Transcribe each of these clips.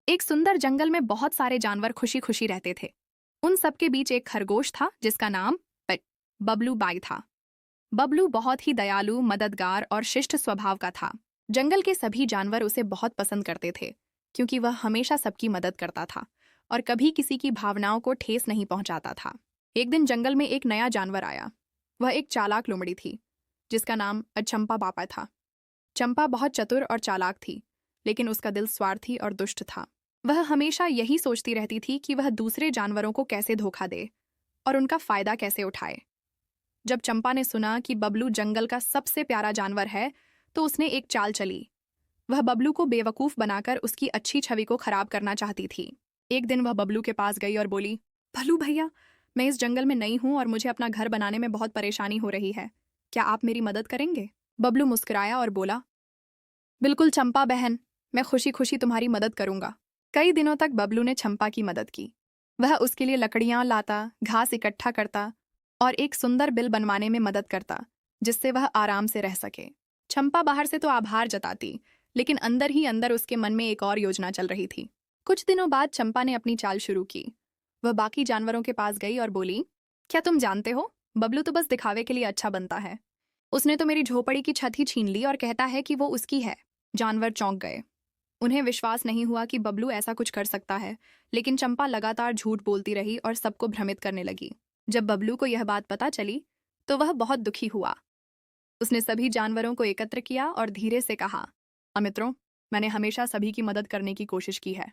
एक सुंदर जंगल में बहुत सारे जानवर खुशी खुशी रहते थे। उन सबके बीच एक खरगोश था जिसका नाम पेट बबलू बाई था। बबलू बहुत ही दयालु, मददगार और शिष्ट स्वभाव का था। जंगल के सभी जानवर उसे बहुत पसंद करते थे क्योंकि वह हमेशा सबकी मदद करता था और कभी किसी की भावनाओं को ठेस नहीं पहुंचाता था। एक दिन जंगल में एक नया जानवर आया। वह एक चालाक लोमड़ी थी जिसका नाम अचंपा बापा था। चंपा बहुत चतुर और चालाक थी, लेकिन उसका दिल स्वार्थी और दुष्ट था। वह हमेशा यही सोचती रहती थी कि वह दूसरे जानवरों को कैसे धोखा दे और उनका फायदा कैसे उठाए। जब चंपा ने सुना कि बबलू जंगल का सबसे प्यारा जानवर है, तो उसने एक चाल चली। वह बबलू को बेवकूफ बनाकर उसकी अच्छी छवि को खराब करना चाहती थी। एक दिन वह बबलू के पास गई और बोली, भलू भैया, मैं इस जंगल में नई हूं और मुझे अपना घर बनाने में बहुत परेशानी हो रही है। क्या आप मेरी मदद करेंगे? बबलू मुस्कुराया और बोला, बिल्कुल चंपा बहन, मैं खुशी खुशी तुम्हारी मदद करूंगा। कई दिनों तक बबलू ने चंपा की मदद की। वह उसके लिए लकड़ियां लाता, घास इकट्ठा करता और एक सुंदर बिल बनवाने में मदद करता जिससे वह आराम से रह सके। चंपा बाहर से तो आभार जताती, लेकिन अंदर ही अंदर उसके मन में एक और योजना चल रही थी। कुछ दिनों बाद चंपा ने अपनी चाल शुरू की। वह बाकी जानवरों के पास गई और बोली, क्या तुम जानते हो, बबलू तो बस दिखावे के लिए अच्छा बनता है। उसने तो मेरी झोपड़ी की छत ही छीन ली और कहता है कि वो उसकी है। जानवर चौंक गए। उन्हें विश्वास नहीं हुआ कि बबलू ऐसा कुछ कर सकता है, लेकिन चंपा लगातार झूठ बोलती रही और सबको भ्रमित करने लगी। जब बबलू को यह बात पता चली तो वह बहुत दुखी हुआ। उसने सभी जानवरों को एकत्र किया और धीरे से कहा, मित्रों, मैंने हमेशा सभी की मदद करने की कोशिश की है।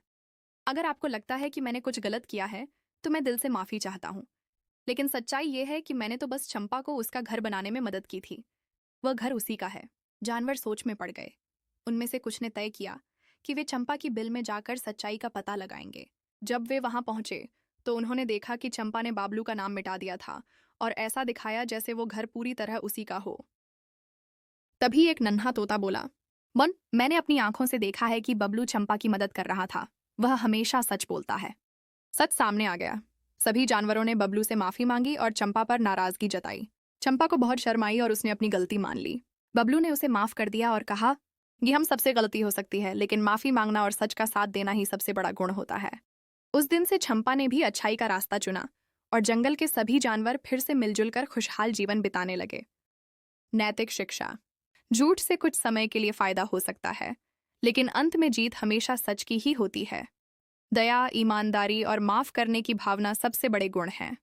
अगर आपको लगता है कि मैंने कुछ गलत किया है तो मैं दिल से माफी चाहता हूँ, लेकिन सच्चाई ये है कि मैंने तो बस चंपा को उसका घर बनाने में मदद की थी। वह घर उसी का है। जानवर सोच में पड़ गए। उनमें से कुछ ने तय किया कि वे चंपा की बिल में जाकर सच्चाई का पता लगाएंगे। जब वे वहां पहुंचे तो उन्होंने देखा कि चंपा ने बाबलू का नाम मिटा दिया था और ऐसा दिखाया जैसे वो घर पूरी तरह उसी का हो। तभी एक नन्हा तोता बोला, मैंने अपनी आंखों से देखा है कि बबलू चंपा की मदद कर रहा था। वह हमेशा सच बोलता है। सच सामने आ गया। सभी जानवरों ने बबलू से माफी मांगी और चंपा पर नाराजगी जताई। चंपा को बहुत शर्म आई और उसने अपनी गलती मान ली। बबलू ने उसे माफ कर दिया और कहा, ये हम सबसे गलती हो सकती है, लेकिन माफी मांगना और सच का साथ देना ही सबसे बड़ा गुण होता है। उस दिन से चंपा ने भी अच्छाई का रास्ता चुना और जंगल के सभी जानवर फिर से मिलजुल कर खुशहाल जीवन बिताने लगे। नैतिक शिक्षा। झूठ से कुछ समय के लिए फायदा हो सकता है, लेकिन अंत में जीत हमेशा सच की ही होती है। दया, ईमानदारी और माफ करने की भावना सबसे बड़े गुण हैं।